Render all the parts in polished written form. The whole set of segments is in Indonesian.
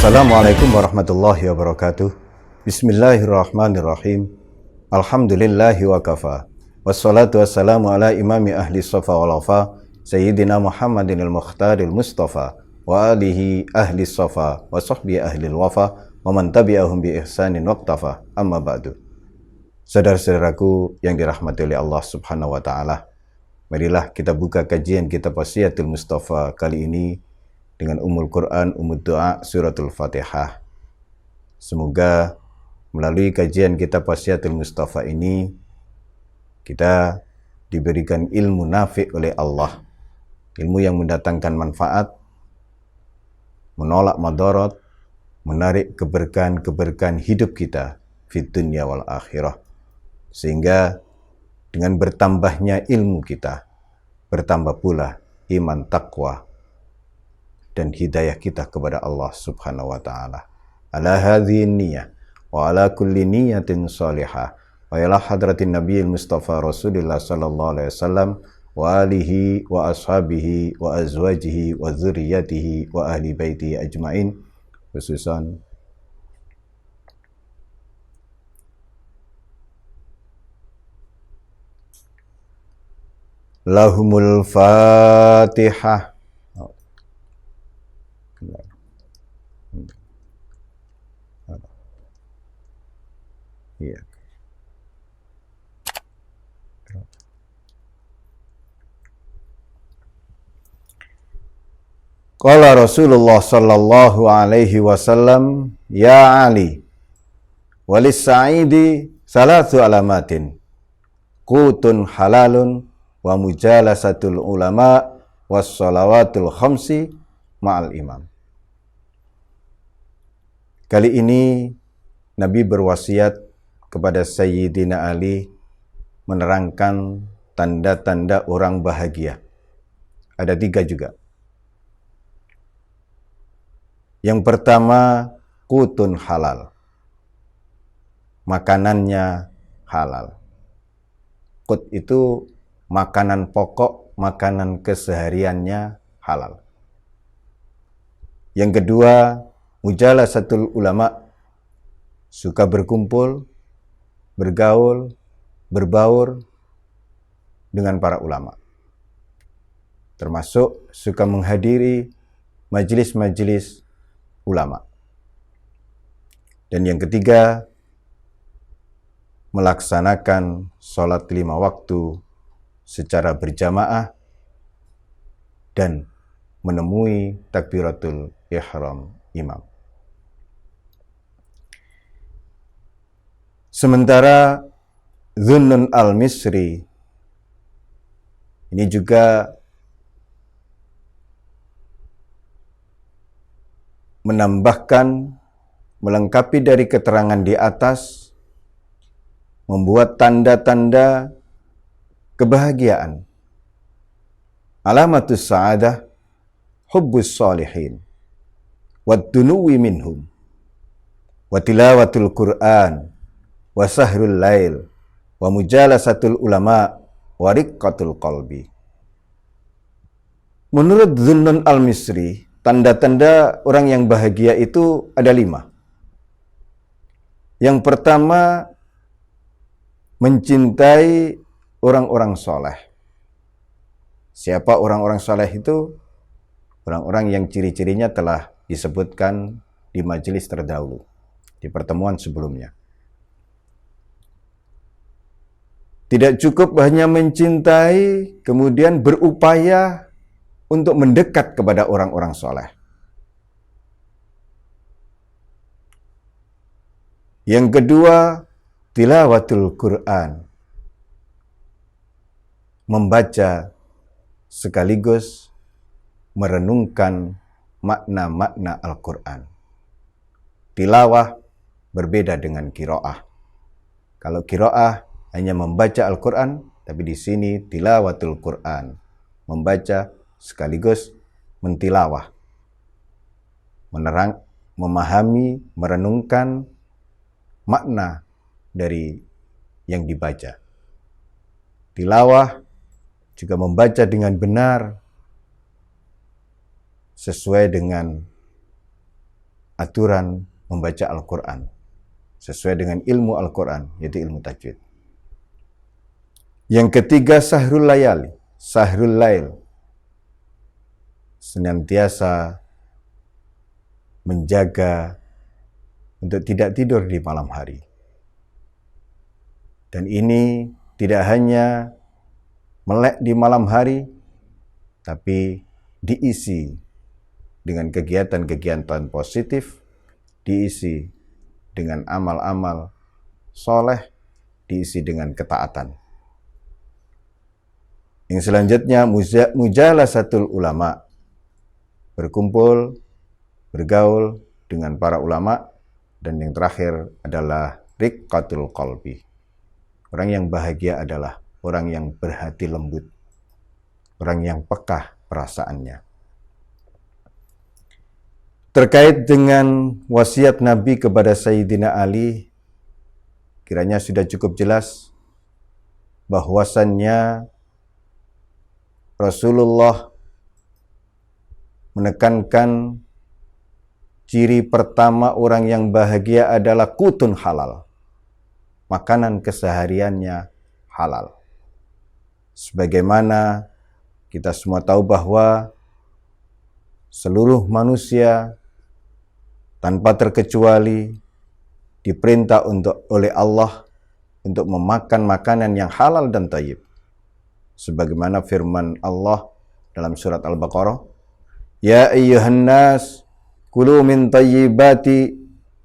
Assalamualaikum warahmatullahi wabarakatuh. Bismillahirrahmanirrahim. Alhamdulillahi wa kafa. Wassalatu wassalamu ala imami ahli safa wal wafa Sayyidina Muhammadin al-Mukhtaril Mustafa wa alihi ahli safa wa sahbihi ahli wafa wa man tabi'ahum bi ihsanin waqtafa. Amma ba'du. Saudara-saudaraku yang dirahmati oleh Allah Subhanahu wa taala, marilah kita buka kajian kitab Wasiyatul Mustafa kali ini dengan Ummul Quran, Ummul Doa, Suratul Fatihah. Semoga melalui kajian kitab Wasiyatul Mustafa ini kita diberikan ilmu nafi' oleh Allah, ilmu yang mendatangkan manfaat, menolak madarat, menarik keberkahan-keberkahan hidup kita fid dunya wal akhirah. Sehingga dengan bertambahnya ilmu kita, bertambah pula iman taqwa dan hidayah kita kepada Allah Subhanahu wa taala. Ala hadhihi niyyah wa ala kulli niyyatin salihah wa ila hadratin nabiyil mustafa Rasulillah sallallahu alaihi wasallam wa alihi wa ashabihi wa azwajihi wa dzurriyyatihi wa ahli baitihi ajmain, khususan lahumul Fatihah. Iya. Qala Rasulullah sallallahu alaihi wasallam, ya Ali, walis sa'idi salatu alamatin, qutun halalun wa mujalasatul ulama was salawatul khamsi ma'al imam. Kali ini Nabi berwasiat kepada Sayyidina Ali menerangkan tanda-tanda orang bahagia. Ada 3 juga. Yang pertama, qutun halal. Makanannya halal. Qut itu makanan pokok, makanan kesehariannya halal. Yang kedua, mujalasatul ulama. Suka berkumpul, bergaul, berbaur dengan para ulama. Termasuk suka menghadiri majelis-majelis ulama. Dan yang ketiga, melaksanakan sholat 5 waktu secara berjamaah dan menemui takbiratul ihram imam. Sementara Dhunnun al-Misri ini juga menambahkan, melengkapi dari keterangan di atas, membuat tanda-tanda kebahagiaan. Alamatus sa'adah hubbus salihin wad dunuwi minhum wa tilawatul Qur'an wa sahrul lail wa mujalasatul ulama wa riqqatul qalbi. Menurut Dhunnun al-Misri, tanda-tanda orang yang bahagia itu ada 5. Yang pertama, mencintai orang-orang soleh. Siapa orang-orang soleh itu? Orang-orang yang ciri-cirinya telah disebutkan di majelis terdahulu, di pertemuan sebelumnya. Tidak cukup hanya mencintai, kemudian berupaya untuk mendekat kepada orang-orang soleh. Yang kedua, tilawatul Quran. Membaca sekaligus merenungkan makna-makna Al-Quran. Tilawah berbeda dengan qiraah. Kalau qiraah hanya membaca Al-Quran, tapi di sini tilawatul Quran, membaca sekaligus mentilawah, memahami, merenungkan makna dari yang dibaca. Tilawah juga membaca dengan benar sesuai dengan aturan membaca Al-Quran sesuai dengan ilmu Al-Quran, yaitu ilmu tajwid. Yang ketiga, sahrul layali, sahrul lail, senantiasa menjaga untuk tidak tidur di malam hari. Dan ini tidak hanya melek di malam hari, tapi diisi dengan kegiatan-kegiatan positif, diisi dengan amal-amal soleh, diisi dengan ketaatan. Yang selanjutnya, mujalasatul ulama, berkumpul, bergaul dengan para ulama. Dan yang terakhir adalah riqqatul qalbi. Orang yang bahagia adalah orang yang berhati lembut, orang yang peka perasaannya. Terkait dengan wasiat Nabi kepada Sayyidina Ali, kiranya sudah cukup jelas bahwasannya Rasulullah menekankan ciri pertama orang yang bahagia adalah kutun halal. Makanan kesehariannya halal. Sebagaimana kita semua tahu bahwa seluruh manusia tanpa terkecuali diperintah oleh Allah untuk memakan makanan yang halal dan thayyib. Sebagaimana firman Allah dalam surat Al-Baqarah, "Ya ayyuhan nas, kulu min thayyibati,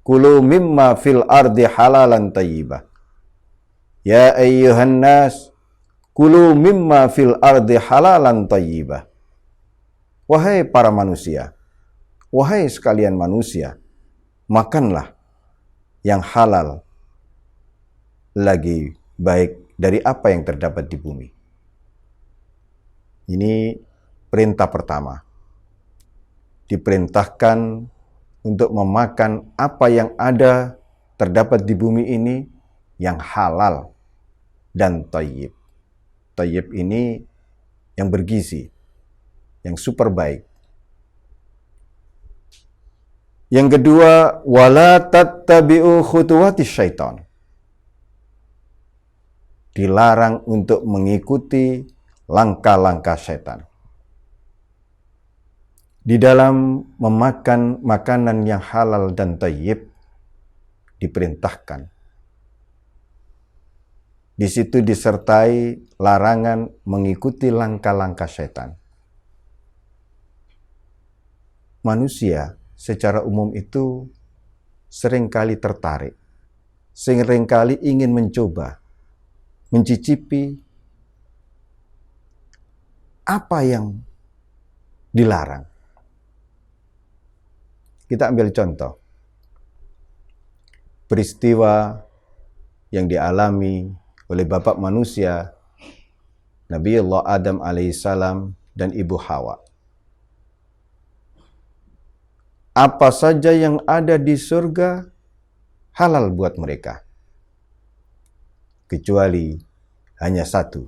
kulu mimma fil ardi halalan thayyibah." Ya ayyuhan nas, kulu mimma fil ardi halalan thayyibah. Wahai para manusia, wahai sekalian manusia, makanlah yang halal lagi baik dari apa yang terdapat di bumi. Ini perintah pertama. Diperintahkan untuk memakan apa yang ada terdapat di bumi ini yang halal dan thayyib. Thayyib ini yang bergizi, yang super baik. Yang kedua, wala tattabi'u khutuwatis syaitan. Dilarang untuk mengikuti langkah-langkah setan. Di dalam memakan makanan yang halal dan thayyib diperintahkan. Di situ disertai larangan mengikuti langkah-langkah setan. Manusia secara umum itu seringkali tertarik, seringkali ingin mencoba, mencicipi apa yang dilarang. Kita ambil contoh. Peristiwa yang dialami oleh bapak manusia, Nabiullah Adam alaihissalam dan Ibu Hawa. Apa saja yang ada di surga halal buat mereka. Kecuali hanya satu,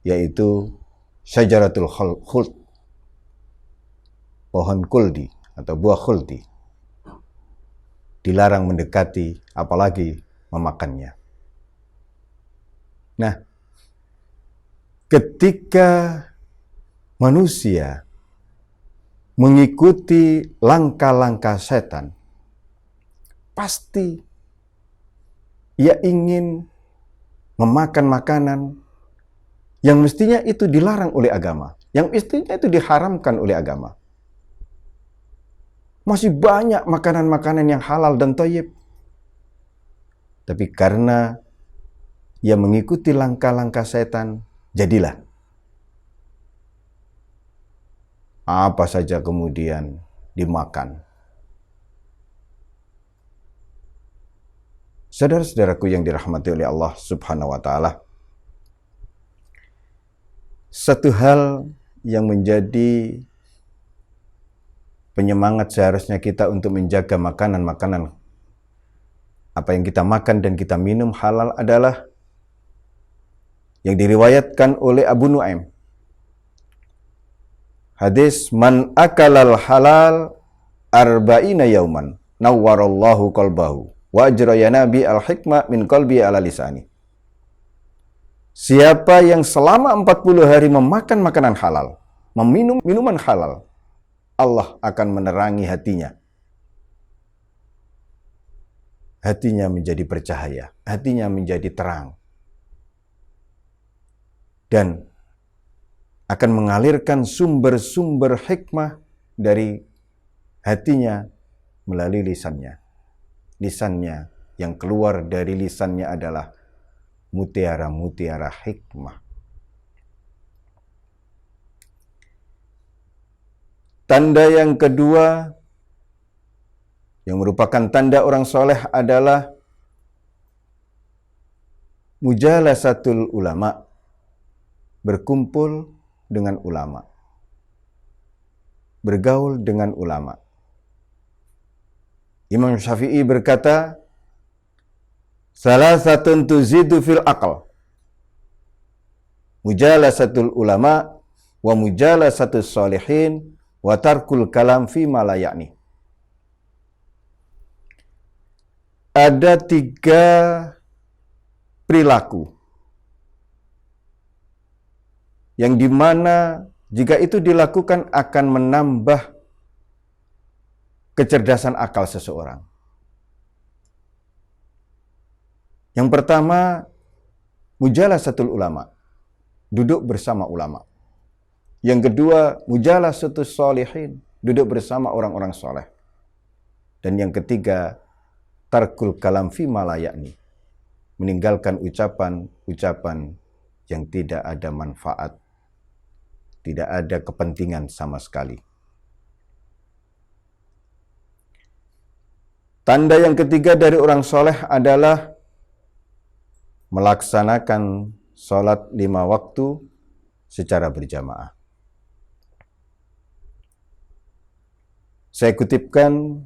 yaitu syajaratul khuld, pohon khuldi atau buah khuldi. Dilarang mendekati, apalagi memakannya. Nah, ketika manusia mengikuti langkah-langkah setan, pasti ia ingin memakan makanan yang mestinya itu dilarang oleh agama, yang mestinya itu diharamkan oleh agama. Masih banyak makanan-makanan yang halal dan thayyib. Tapi karena ia mengikuti langkah-langkah setan, jadilah apa saja kemudian dimakan. Saudara-saudaraku yang dirahmati oleh Allah Subhanahu wa Ta'ala, satu hal yang menjadi penyemangat seharusnya kita untuk menjaga makanan-makanan apa yang kita makan dan kita minum halal adalah yang diriwayatkan oleh Abu Nuaim. Hadis man akalal halal arba'ina yauman nawwarallahu qalbahu wa ajrayana bi al-hikmah min qalbi ala lisani. Siapa yang selama 40 hari memakan makanan halal, meminum minuman halal, Allah akan menerangi hatinya. Hatinya menjadi bercahaya, hatinya menjadi terang. Dan akan mengalirkan sumber-sumber hikmah dari hatinya melalui lisannya. Lisannya, yang keluar dari lisannya adalah mutiara-mutiara hikmah. Tanda yang kedua, yang merupakan tanda orang soleh adalah mujalasatul ulama, berkumpul dengan ulama, bergaul dengan ulama. Imam Syafi'i berkata, salasatun tuzidu fil aql, mujalasatul ulama wa mujalasatus sholihin wa tarkul kalam fi ma la ya'ni. Ada 3 perilaku yang dimana jika itu dilakukan akan menambah kecerdasan akal seseorang. Yang pertama, mujalasatul ulama, duduk bersama ulama. Yang kedua, mujalasatus sholihin, duduk bersama orang-orang soleh. Dan yang ketiga, tarkul kalam fi ma la ya'ni, meninggalkan ucapan-ucapan yang tidak ada manfaat, tidak ada kepentingan sama sekali. Tanda yang ketiga dari orang soleh adalah melaksanakan sholat 5 waktu secara berjamaah. Saya kutipkan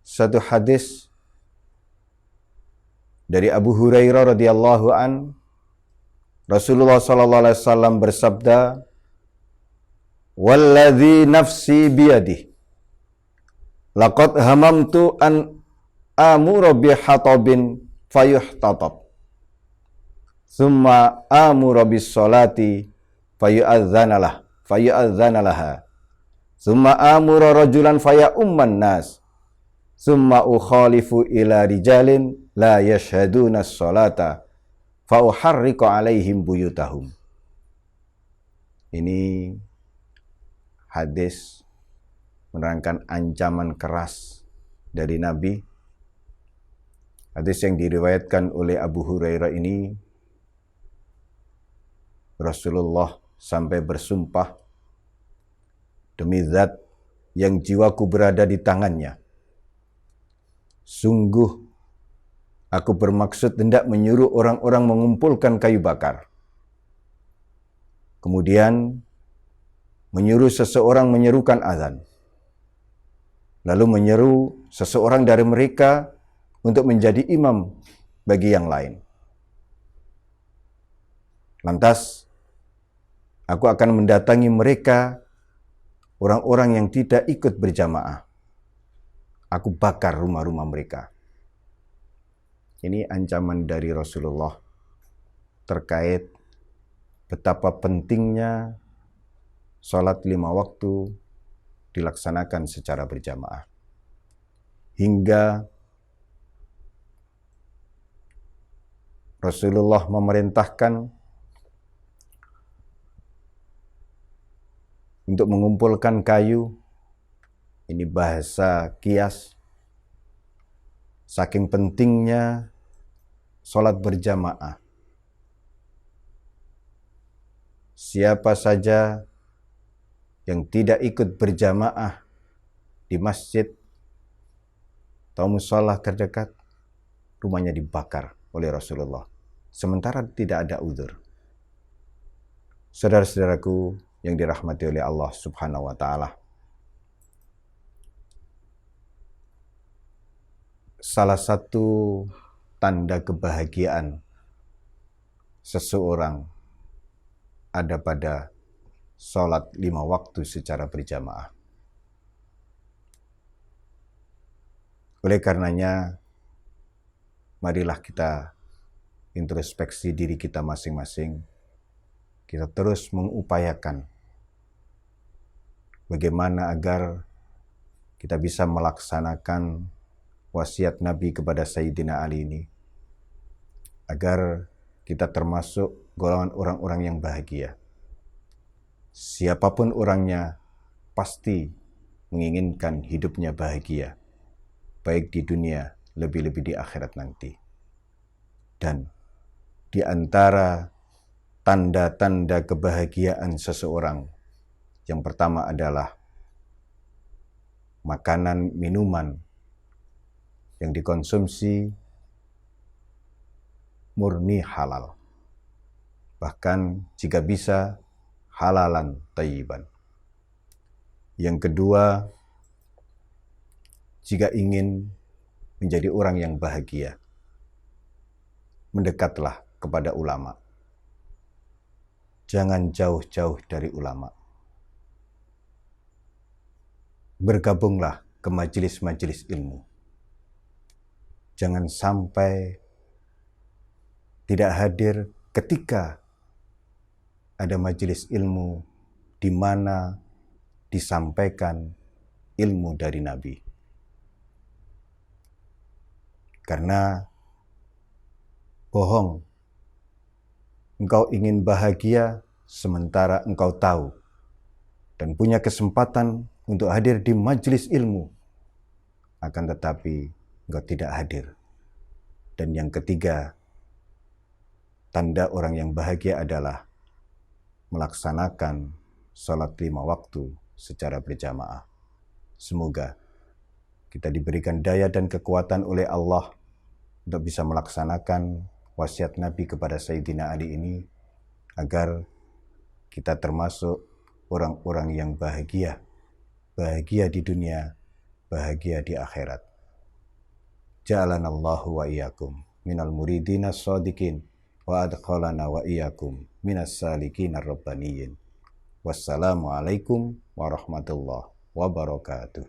satu hadis dari Abu Hurairah radhiyallahu an. Rasulullah sallallahu alaihi wasallam bersabda, "Walladzi nafsi biyadihi, laqad hamamtu an amura bihatabin fayuhtatab, thumma amura bis salati fayu'adzana laha, thumma amura rajulan faya'umman nas, thumma ukhalifu ila rijalin la yashhaduna as-salata fa uharriqu alaihim buyutahum." Ini hadis menerangkan ancaman keras dari Nabi. Hadis yang diriwayatkan oleh Abu Hurairah ini, Rasulullah sampai bersumpah, demi zat yang jiwaku berada di tangannya, sungguh aku bermaksud hendak menyuruh orang-orang mengumpulkan kayu bakar. Kemudian menyuruh seseorang menyerukan azan. Lalu menyeru seseorang dari mereka untuk menjadi imam bagi yang lain. Lantas, aku akan mendatangi mereka, orang-orang yang tidak ikut berjamaah. Aku bakar rumah-rumah mereka. Ini ancaman dari Rasulullah terkait betapa pentingnya sholat 5 waktu dilaksanakan secara berjamaah. Hingga Rasulullah memerintahkan untuk mengumpulkan kayu. Ini bahasa kias. Saking pentingnya sholat berjamaah. Siapa saja yang tidak ikut berjamaah di masjid atau musholah terdekat, rumahnya dibakar oleh Rasulullah. Sementara tidak ada uzur. Saudara-saudaraku yang dirahmati oleh Allah Subhanahu wa Ta'ala, salah satu tanda kebahagiaan seseorang ada pada sholat 5 waktu secara berjamaah. Oleh karenanya, marilah kita introspeksi diri kita masing-masing. Kita terus mengupayakan bagaimana agar kita bisa melaksanakan wasiat Nabi kepada Sayyidina Ali ini, agar kita termasuk golongan orang-orang yang bahagia. Siapapun orangnya pasti menginginkan hidupnya bahagia, baik di dunia, lebih-lebih di akhirat nanti. Dan di antara tanda-tanda kebahagiaan seseorang, yang pertama adalah makanan, minuman yang dikonsumsi murni halal. Bahkan jika bisa, halalan thayyiban. Yang kedua, jika ingin menjadi orang yang bahagia, mendekatlah kepada ulama. Jangan jauh-jauh dari ulama. Bergabunglah ke majelis-majelis ilmu. Jangan sampai tidak hadir ketika ada majelis ilmu di mana disampaikan ilmu dari Nabi. Karena bohong, engkau ingin bahagia sementara engkau tahu dan punya kesempatan untuk hadir di majelis ilmu, akan tetapi engkau tidak hadir. Dan yang ketiga, tanda orang yang bahagia adalah melaksanakan sholat 5 waktu secara berjamaah. Semoga kita diberikan daya dan kekuatan oleh Allah untuk bisa melaksanakan wasiat Nabi kepada Sayyidina Ali ini, agar kita termasuk orang-orang yang bahagia. Bahagia di dunia, bahagia di akhirat. Ja'alanallahu wa iyyakum minal muridina shadiqin wa adkhalana wa iyyakum minas salikin ar-rabbaniyin. Wassalamualaikum warahmatullahi wabarakatuh.